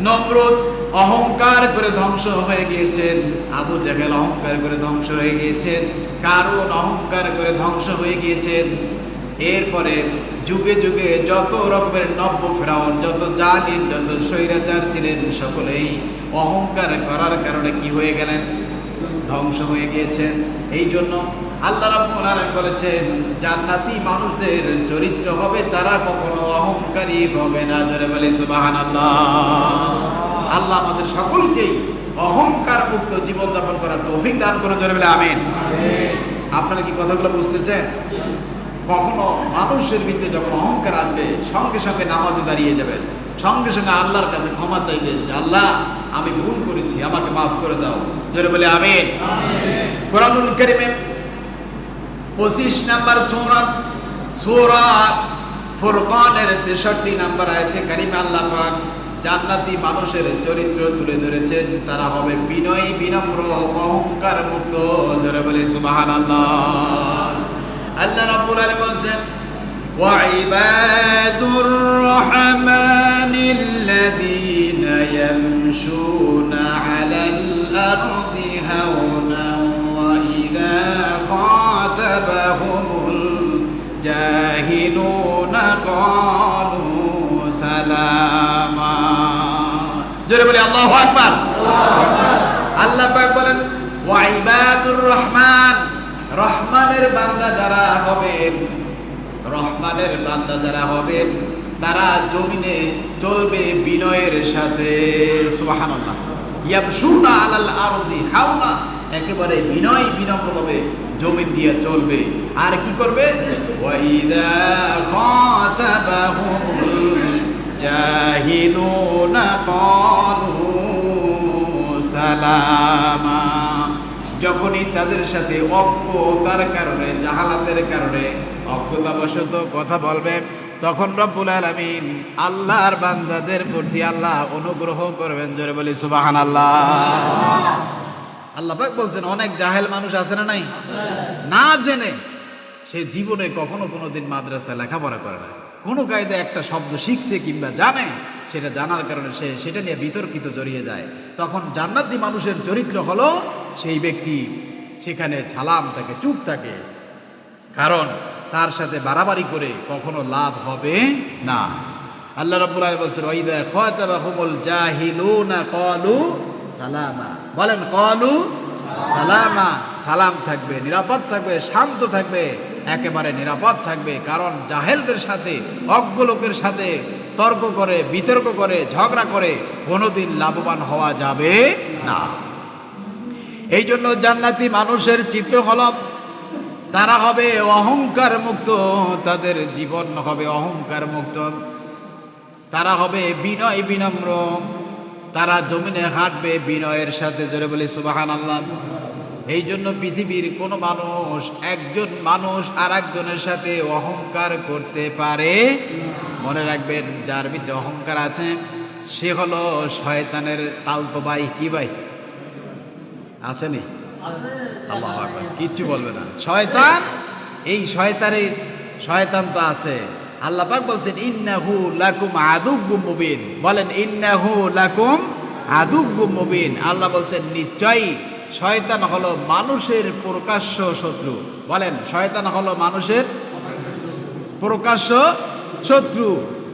নমরুদ অহংকার করে ধ্বংস হয়ে গিয়েছেন। আবু জাহেল অহংকার করে ধ্বংস হয়ে গিয়েছেন। কারুন অহংকার করে ধ্বংস হয়ে গিয়েছেন। এরপরে যুগে যুগে যত রকমের নব্য ফেরাউন, যত জালিম, যত স্বৈরাচার ছিলেন, সকলেই অহংকার করার কারণে কি হয়ে গেলেন? ধ্বংস হয়ে গিয়েছেন। এই জন্য আল্লাহ রাব্বুল আলামিন বলেছেন, জান্নাতি মানুষদের চরিত্র হবে, তারা কখনো অহংকারী হবে না। জোরে বলে সুবহানাল্লাহ। আল্লাহ আমাদের সকলকেই অহংকার মুক্ত জীবন যাপন করার তৌফিক দান করুন। জোরে বলে আমিন। আপনারা কি কথাগুলো বুঝতেছেন? কখনো মানুষের ভিতরে যখন অহংকার আসবে, সঙ্গে সঙ্গে নামাজে দাঁড়িয়ে যাবেন, সঙ্গে সঙ্গে আল্লাহর কাছে ক্ষমা চাইবেন যে আল্লাহ, আমি ভুল করেছি, আমাকে মাফ করে দাও। জোরে বলে আমিন। কোরআনুল কারীমে 25 নম্বর সূরা ফুরকানের 63 নম্বর আয়াতে কারিমে আল্লাহ পাক জান্নাতি মানুষের চরিত্র তুলে ধরেছেন। তারা হবে বিনয়ী, বিনম্র, অহংকার মুক্ত। জোরে বলে সুবহানাল্লাহ। আল্লাহ রাব্বুল আলামিন বলেন, ওয়া ইবাদুর রহমানিল্লাযীনা ইয়ামশুনা আলাল আরদি হাওনা ওয়া ইযা খাতাবাহুমুল জাহিলুনা ক্বালু সালামা। জোরে বলি আল্লাহু আকবার। আল্লাহ পাক বলেন, ওয়া ইবাদুর রহমান, রহমানের বান্দা যারা হবেন, রহমানের বান্দা যারা হবেন, তারা জমিনে চলবে বিনয়ের সাথে। সুবহানাল্লাহ। ইয়ামশুনা আলাল আরদি হাওনা, একেবারে বিনয় বিনম্রভাবে জমিন দিয়ে চলবে। আর কি করবে? ওয়া ইযা খাতাবাহুমুল জাহিলুনা ক্বালু সালামা। যখনই তাদের সাথে অজ্ঞতার কারণে, জাহালাতের কারণে, অজ্ঞতাবশত কথা বলবে, তখন রব্বুল আলামিন আল্লাহর বান্দাদের প্রতি আল্লাহ অনুগ্রহ করবেন। জোরে বলি সুবহানাল্লাহ। আল্লাহ পাক বলছেন, অনেক জাহেল মানুষ আছে না নাই? না জেনে সে জীবনে কখনো কোনোদিন মাদ্রাসায় লেখাপড়া করে না, কোনো কায়দা একটা শব্দ শিখছে কিংবা জানে, সেটা জানার কারণে সে সেটা নিয়ে বিতর্কিত জড়িয়ে যায়। তখন জান্নাতি মানুষের চরিত্র হলো, সেই ব্যক্তি সেখানে সালাম থাকে, চুপ থাকে, কারণ তার সাথে বাড়াবাড়ি করে কখনো লাভ হবে না। আল্লাহ রাব্বুল আলামিন বলছেন, ওয়া ইযা খাতাবাহুমুল জাহিলুনা ক্বালু সালামা। বলেন ক্বালু সালামা। সালাম থাকবে, নিরাপদ থাকবে, শান্ত থাকবে, একেবারে নিরাপদ থাকবে। কারণ জাহেলদের সাথে, অজ্ঞ লোকের সাথে তর্ক করে, বিতর্ক করে, ঝগড়া করে কোনোদিন লাভবান হওয়া যাবে না। এই জন্য জান্নাতি মানুষের চিত্র হলো, তারা হবে অহংকার মুক্ত, তাদের জীবন হবে অহংকার মুক্ত, তারা হবে বিনয় বিনম্র, তারা জমিনে হাঁটবে বিনয়ের সাথে। জোরে বলি সুবহানাল্লাহ। এই জন্য পৃথিবীর কোনো মানুষ, একজন মানুষ আর একজনের সাথে অহংকার করতে পারে। মনে রাখবেন, যার ভিতরে অহংকার আছে সে হলো শয়তানের তালতো ভাই। কি ভাই? আসেনি? আল্লাহু আকবার। কিচ্ছু বলবে না শয়তান। এই শয়তান তো আছে। আল্লাহ পাক বলছেন, ইন্নাহু লাকুম আদুউম মুবিন। বলেন ইন্নাহু লাকুম আদুউম মুবিন। আল্লাহ বলছেন নিশ্চয়ই শয়তান হলো মানুষের প্রকাশ্য শত্রু। বলেন, শয়তান হলো মানুষের প্রকাশ্য শত্রু।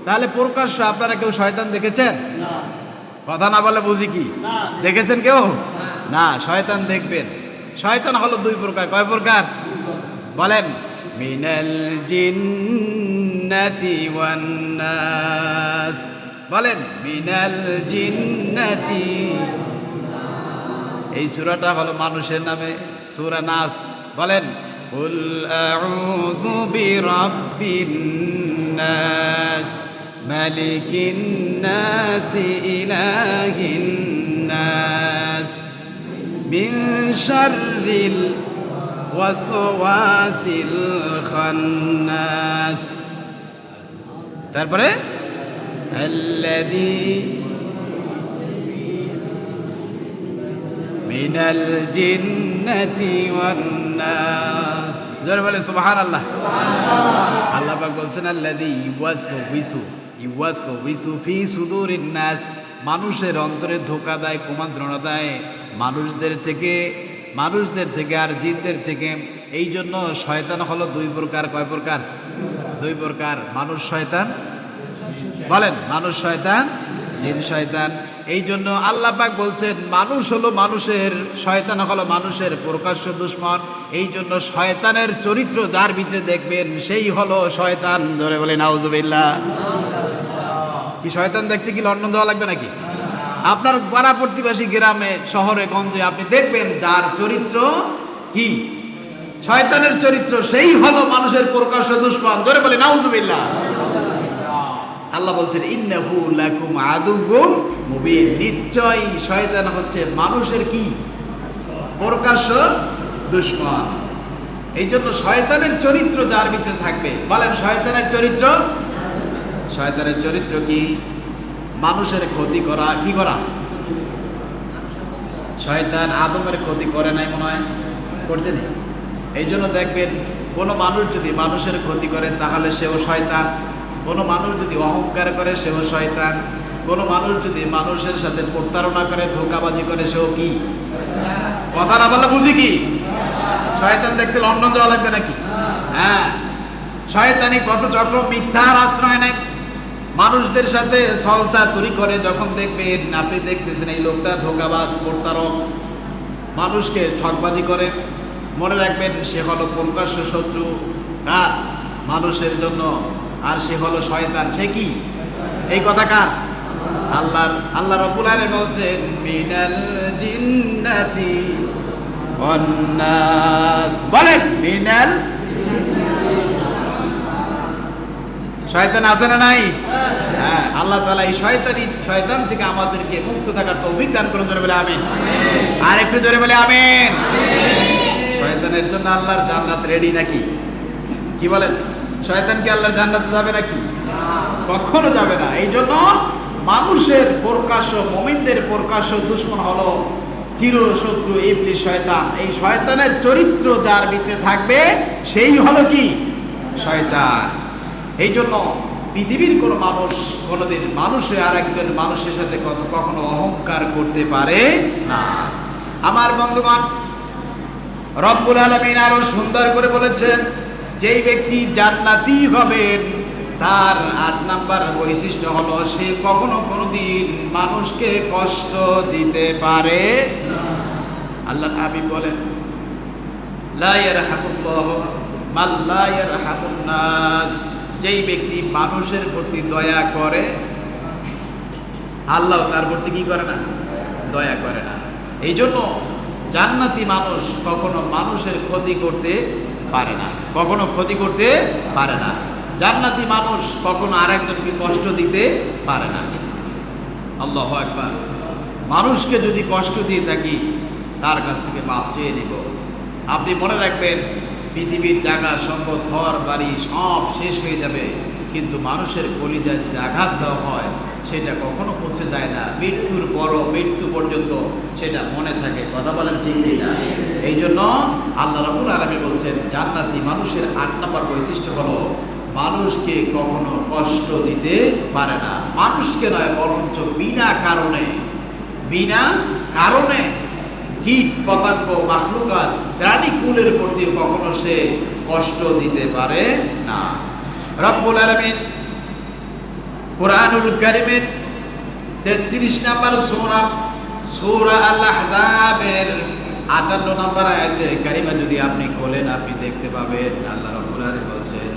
তাহলে প্রকাশ্য আপনারা কেউ শয়তান দেখেছেন? কথা না বলে বুঝি কি? দেখেছেন কেউ? না, শয়তান দেখবেন। শয়তান হলো দুই প্রকার। কয় প্রকার বলেন? মিনাল জিন্নাতি ওয়ান নাস। বলেন, মিনাল জিন্নাতি। এই সূরাটা হলো মানুষের নামে, সূরা নাস। বলেন, কুল আউযু বিরাব্বিন নাস মালিকিন নাস ইলাহিন নাস মিন শাররিল ওয়াসওয়াসিল খান্নাস। তারপরে আল্লাযী মিনাল জিন্নাতি ওয়ান নাস। জোরে বলে সুবহানাল্লাহ। আল্লাহ পাক বলছেন আল্লাযী ইউওয়াসওয়িসু ফি সুদুরিন নাস। মানুষের অন্তরে ধোঁকা দেয়, কুমন্ত্রণা দেয় মানুষদের থেকে আর জিনদের থেকে। এই জন্য শয়তান হলো দুই প্রকার। কয় প্রকার? দুই প্রকার। মানুষ শয়তান, বলেন মানুষ শয়তান, জিন শয়তান। এই জন্য আল্লাহ পাক বলছেন মানুষ হলো মানুষের, শয়তান হলো মানুষের প্রকাশ্য দুশমন। এই জন্য শয়তানের চরিত্র যার ভিতরে দেখবেন সেই হলো শয়তান। ধরে বলে নাউজুবিল্লাহ। কি শয়তান দেখতে কি লন্ডন দেওয়া লাগবে নাকি? আপনার পাড়া প্রতিবেশী গ্রামে শহরে গঞ্জে আপনি দেখবেন যার চরিত্র কি শয়তানের চরিত্র, সেই হলো মানুষের প্রকাশ্য দুশমন। ধরে বলে নাউজুবিল্লাহ। আল্লাহ বলছেন ইন্নাহু লাকুম আদুউম মুবিন। নিশ্চয়ই শয়তান হচ্ছে মানুষের কি প্রকাশ্য দুশমন। এই জন্য শয়তানের চরিত্র যার ভিতরে থাকবে, বলেন শয়তানের চরিত্র। শয়তানের চরিত্র কি? মানুষের ক্ষতি করা। কি করা? শয়তান আদমের ক্ষতি করে নাই মনে হয়? করছে না? এই জন্য দেখবেন কোনো মানুষ যদি মানুষের ক্ষতি করে তাহলে সেও শয়তান। কোনো মানুষ যদি অহংকার করে সেও শয়তান। কোনো মানুষ যদি মানুষের সাথে প্রতারণা করে, ধোঁকাবাজি করে, সেও কি? কথা না বললে বুঝি কি? শয়তান দেখতে লন্ডন যাওয়া লাগবে নাকি? হ্যাঁ, শয়তানি কত চক্র, মিথ্যার আশ্রয় নেয়, মানুষদের সাথে সলসা তৈরি করে। যখন দেখবেন আপনি দেখতেছেন এই লোকটা ধোঁকাবাজ, প্রতারক, মানুষকে ঠকবাজি করে, মনে রাখবেন সে হলো প্রকাশ্য শত্রু কার? মানুষের জন্য। আর সে হলো শয়তান। সে কি? এই কথা কার? আল্লাহ রাব্বুল আলামিন বলছেন মিনাল জিন্নাতি ওয়ান নাস। বলেন মিনাল। শয়তান আছে না নাই? হ্যাঁ, আল্লাহ তাআলা এই শয়তান থেকে আমাদেরকে মুক্ত থাকার তৌফিক দান করুন। জোরে বলে আমিন। আর একটু জোরে বলে আমিন। শয়তানের জন্য আল্লাহর জান্নাত রেডি নাকি? কি বলেন? শয়তান কি আল্লাহর জান্নাতে যাবে নাকি? কখনো যাবে না। এই জন্য মানুষের প্রকাশ্য, মুমিনদের প্রকাশ্য দুশমন হলো চির শত্রু ইবলিস, শয়তান। এই শয়তানের চরিত্র যার ভিতরে থাকবে সেই হলো কি? শয়তান। এই জন্য পৃথিবীর কোনো মানুষ কোনোদিন মানুষের আর একজন মানুষের সাথে কখনো অহংকার করতে পারে না। আমার বন্ধুগণ, রব্বুল আলামিন আরো সুন্দর করে বলেছেন যেই ব্যক্তি জান্নাতি হবেন তার 8 নাম্বার বৈশিষ্ট্য হলো সে কখনো কোনোদিন মানুষকে কষ্ট দিতে পারে না। আল্লাহ হাবিব বলেন লা ইয়ারহামুল্লাহু মান লা ইয়ারহামুন নাস। যেই ব্যক্তি মানুষের প্রতি দয়া করে আল্লাহ তার প্রতি কি করে না? দয়া করে না। এই জন্য জান্নাতি মানুষ কখনো মানুষের ক্ষতি করতে পারে না, কখনো ক্ষতি করতে পারে না। জান্নাতি মানুষ কখনো আরেকজনকে কষ্ট দিতে পারে না। আল্লাহু আকবার। মানুষকে যদি কষ্ট দিয়ে থাকি তার কাছ থেকে মাপ চেয়ে নিব। আপনি মনে রাখবেন পৃথিবীর জায়গা, সম্পদ, ঘর বাড়ি সব শেষ হয়ে যাবে, কিন্তু মানুষের কলিজায় যদি আঘাত দেওয়া হয় সেটা কখনো মুছে যায় না। মৃত্যুর পরও, মৃত্যু পর্যন্ত সেটা মনে থাকে। কথা বলেন ঠিক না? এই জন্য আল্লাহ রাব্বুল আলামিন বলছেন জান্নাতি মানুষের 8 নম্বর বৈশিষ্ট্য হলো মানুষকে কখনো কষ্ট দিতে পারে না। মানুষকে নয়, বরঞ্চ বিনা কারণে বিনা কারণে কীট পতঙ্গ মাখলুকাত প্রাণী কুলের প্রতিও কখনো সে কষ্ট দিতে পারে না। রব্বুল আলামিন কুরআনুল কারীমের 33 নম্বর সূরা আল আহজাবের 58 নম্বর আয়াতে কারিমা যদি আপনি খোলেন আপনি দেখতে পাবেন আল্লাহ রাব্বুল আলামিন বলছেন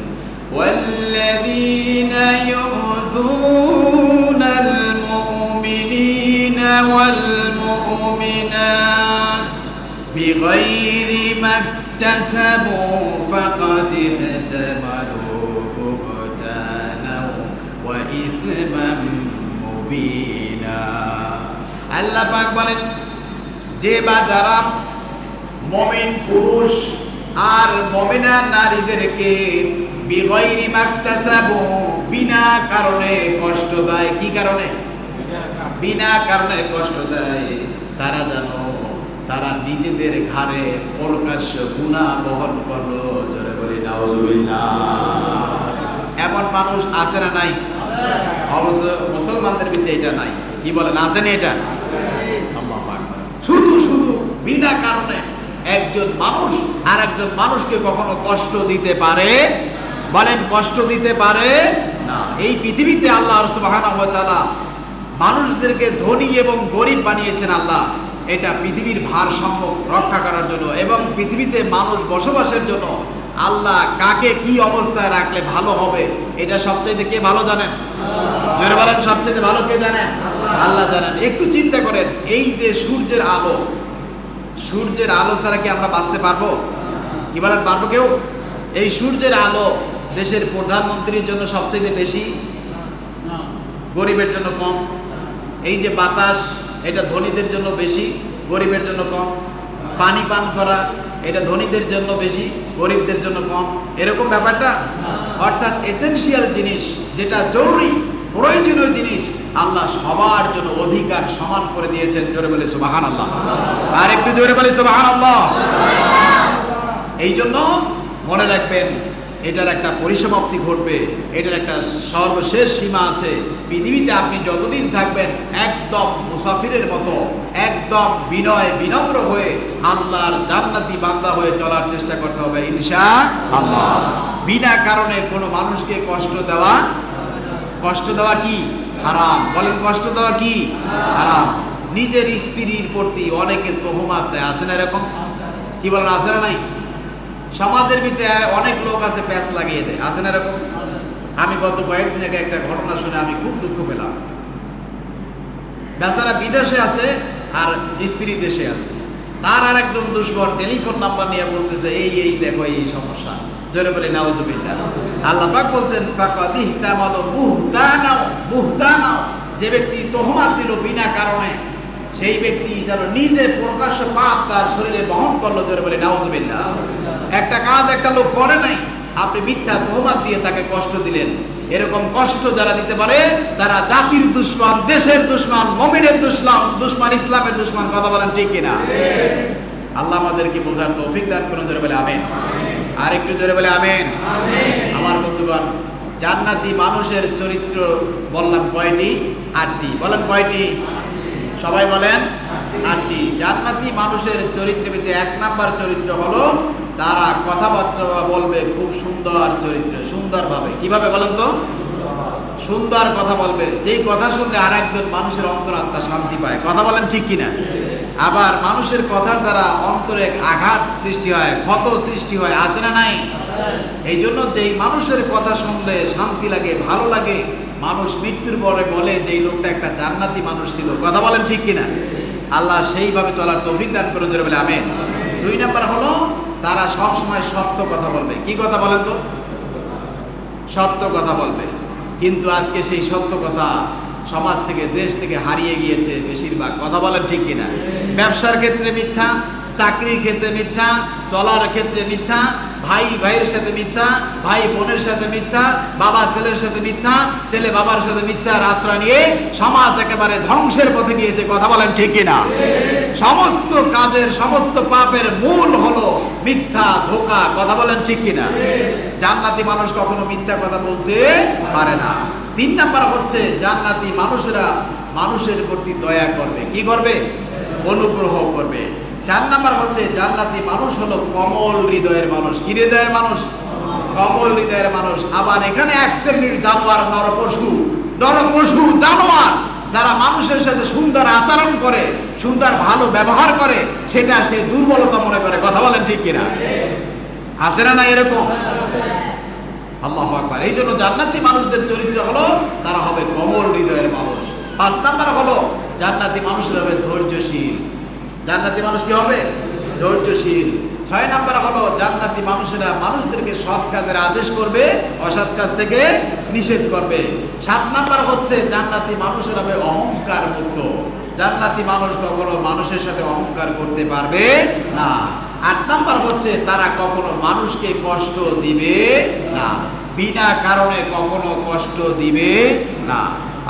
ওয়াল্লাযীনা ইউযুনাল মুমিনিনা ওয়াল মুমিনাত বিগাইরি মাকতাসাবু ফাকাদ ইহতামালু বুহতানাও ওয়া ইসমান মুবিনা। আল্লাহ পাক বলেন যে বা যারা মুমিন পুরুষ আর মুমিনা নারীদেরকে বিগাইরি মাকতাসাবু বিনা কারণে কষ্ট দেয়, কি কারণে? বিনা কারণে কষ্ট দেয়, তারা জানো তারা নিজেদের ঘাড়ে প্রকাশ্য গুনাহ বহন করলো। জোরে বলি নাউজুবিল্লাহ। এমন মানুষ আছে না নাই? অবশ্য মুসলমানদের ভিতরে এটা নাই। কি বলেন, আছে না এটা? আল্লাহু আকবার। শুধু বিনা কারণে একজন মানুষ আর একজন মানুষকে কখনো কষ্ট দিতে পারে? বলেন, কষ্ট দিতে পারে না। এই পৃথিবীতে আল্লাহ সুবহানাহু ওয়া তাআলা মানুষদেরকে ধনী এবং গরিব বানিয়েছেন আল্লাহ, এটা পৃথিবীর ভারসাম্য রক্ষা করার জন্য এবং পৃথিবীতে মানুষ বসবাসের জন্য। আল্লাহ কাকে কি অবস্থায় রাখলে ভালো হবে এটা সবচেয়ে কে ভালো জানেন? জোরে বলেন, সবচেয়ে ভালো কে জানেন? আল্লাহ জানেন। একটু চিন্তা করেন, এই যে সূর্যের আলো ছাড়া কি আমরা বাঁচতে পারবো? কি বলেন, পারবো কেউ? এই সূর্যের আলো দেশের প্রধানমন্ত্রীর জন্য সবচেয়ে বেশি, গরিবের জন্য কম। এই যে বাতাস, এটা ধনীদের জন্য বেশি, গরিবের জন্য কম। পানি পান করা, এটা ধনীদের জন্য বেশি, গরিবদের জন্য কম। এরকম ব্যাপারটা। অর্থাৎ এসেনশিয়াল জিনিস, যেটা জরুরি প্রয়োজনীয় জিনিস, আল্লাহ সবার জন্য অধিকার সমান করে দিয়েছেন। জোরে বলে সুবহানাল্লাহ। আর একটু জোরে বলে সুবহানাল্লাহ। এই জন্য মনে রাখবেন, এটার একটা পরিসমাপ্তি ঘটবে, এটার একটা সর্বশেষ সীমা আছে। পৃথিবীতে আপনি যতদিন থাকবেন একদম মুসাফিরের মতো, একদম বিনম্র হয়ে আল্লাহর জান্নাতি বান্দা হয়ে চলার চেষ্টা করতে হবে ইনশাআল্লাহ। বিনা কারণে কোনো মানুষকে কষ্ট দেওয়া কি হারাম? বলেন, কষ্ট দেওয়া কি হারাম? নিজের স্ত্রীর প্রতি অনেকে তোহমাত দেয়, আছে না এরকম? কি বলেন, আছে না নাই? সমাজের ভিতরে অনেক লোক আছে প্যাঁচ লাগিয়ে দেয়, আছে না এরকম? আমি গত কয়েকদিন আগে একটা ঘটনা শুনে আমি খুব দুঃখ পেলাম। বেচারা বিদেশে আছে আর স্ত্রী দেশে আছে। তার আর একজন দুশমন টেলিফোন নাম্বার নিয়ে বলতেছে এই দেখো এই সমস্যা। জোরে বলে নাউজুবিল্লাহ। আল্লাহ পাক বলছেন ফাকাদ ইহতামালু বুহতানাও, যে ব্যক্তি তোহমাত দিল বিনা কারণে, সেই ব্যক্তি যেন নিজে প্রকাশ্য পাপ তার শরীরে বহন করলো। জোরে বলে নাউজুবিল্লাহ। একটা কাজ একটা লোক করে নাই, আপনি মিথ্যা তোহমাত দিয়ে তাকে কষ্ট দিলেন। এরকম কষ্ট যারা দিতে পারে তারা জাতির দুশমন, দেশের দুশমন, মুমিনের দুশমন, ইসলামের দুশমন। কথা বলেন ঠিক কিনা? আল্লাহ আমাদেরকে বোঝার তৌফিক দান করুন। জোরে বলে আমিন। আর একটু জোরে বলে আমিন। আমার বন্ধুগণ, জান্নাতি মানুষের চরিত্র বললাম কয়টি? 8টি। বলেন কয়টি? সবাই বলেন 8টি। জান্নাতি মানুষের চরিত্রের ভিতরে 1 নাম্বার চরিত্র হলো তারা কথাবার্তা বলবে খুব সুন্দর চরিত্র, সুন্দরভাবে। কিভাবে বলেন তো? সুন্দর কথা বলবে, যেই কথা শুনলে আর একজন মানুষের অন্তরাত্মা শান্তি পায়। কথা বলেন ঠিক কিনা? আবার মানুষের কথার দ্বারা অন্তরে আঘাত সৃষ্টি হয়, ক্ষত সৃষ্টি হয়, আছে না নাই? এই জন্য যেই মানুষের কথা শুনলে শান্তি লাগে, ভালো লাগে, মানুষ মৃত্যুর পরে বলে যে এই লোকটা একটা জান্নাতি মানুষ ছিল। কথা বলেন ঠিক কিনা? আল্লাহ সেইভাবে চলার তৌফিক দান করুন। জোরে বলে আমিন। 2 নাম্বার হলো তারা সব সময় সত্য কথা বলবে। কি কথা বলেন তো? সত্য কথা বলবে। কিন্তু আজকে সেই সত্য কথা সমাজ থেকে, দেশ থেকে হারিয়ে গিয়েছে বেশিরভাগ। কথা বলেন ঠিক কিনা? ব্যবসার ক্ষেত্রে মিথ্যা, চাকরির ক্ষেত্রে মিথ্যা, চলার ক্ষেত্রে মিথ্যা, ভাই ভাইয়ের সাথে মিথ্যা, ভাই বোনের সাথে মিথ্যা, বাবা ছেলের সাথে মিথ্যা, ছেলে বাবার সাথে মিথ্যার আশ্রয় নিয়ে সমাজ একেবারে ধ্বংসের পথে গিয়েছে। কথা বলেন ঠিক কিনা? সমস্ত কাজের, সমস্ত পাপের মূল হলো মিথ্যা, ধোঁকা। কথা বলেন ঠিক কিনা? জান্নাতি মানুষ কখনো মিথ্যা কথা বলতে পারে না। 3 নাম্বার হচ্ছে জান্নাতি মানুষেরা মানুষের প্রতি দয়া করবে। কি করবে? অনুগ্রহ করবে। 4 নাম্বার হচ্ছে জান্নাতি মানুষ হলো কমল হৃদয়ের মানুষ। কি হৃদয়ের মানুষ? কমল হৃদয়ের মানুষ। আবার এখানে এক শ্রেণীর জানোয়ার, নরপশু জানোয়ার, যারা মানুষের সাথে সুন্দর আচরণ করে, সুন্দর ভালো ব্যবহার করে, সেটা সে দুর্বলতা মনে করে। কথা বলেন ঠিক কিনা? আছে না এরকম? আল্লাহু আকবার। এই জন্য জান্নাতি মানুষদের চরিত্র হলো তারা হবে কমল হৃদয়ের মানুষ। 5 নাম্বার হলো জান্নাতি মানুষের হবে ধৈর্যশীল। জান্নাতি মানুষ কি হবে? ধৈর্যশীল। 6 নাম্বার হলো জান্নাতি মানুষেরা মানুষদেরকে সৎ কাজের আদেশ করবে, অসৎ কাজ থেকে নিষেধ করবে। 7 নাম্বার হচ্ছে জান্নাতি মানুষের হবে অহংকার মুক্ত। জান্নাতি মানুষ কখনো মানুষের সাথে অহংকার করতে পারবে না। 8 নাম্বার হচ্ছে তারা কখনো মানুষকে কষ্ট দিবে না, বিনা কারণে কখনো কষ্ট দিবে না।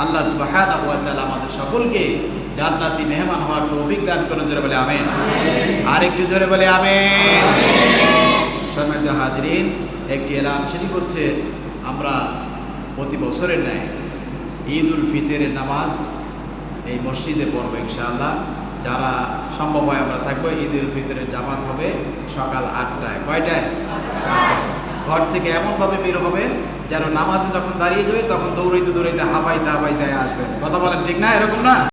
আল্লাহ সুবহানাহু ওয়া তাআলা আমাদের সকলকে জান্নাতি মেহমান হওয়ার তৌফিক দান করুন। জোরে বলে আমিন। আর একটু জোরে বলে আমিন। সম্মানিত হাজিরিন, একটি এলান, সেটি হচ্ছে আমরা প্রতি বছরের ন্যায় ঈদ উল ফিতরের নামাজ এই মসজিদে পড়বো ইনশাআল্লাহ। যারা সম্ভব হয় আমরা থাকবো। ঈদ উল ফিতরের জামাত হবে সকাল 8টায়। কয়টায়? ঘর থেকে এমনভাবে বের হবেন যেন নামাজে যখন দাঁড়িয়ে যাবে তখন দৌড়াইতে দৌড়াইতে হাঁপাইতে হাঁপাইতে আসবেন। কথা বলেন ঠিক না? এরকম না?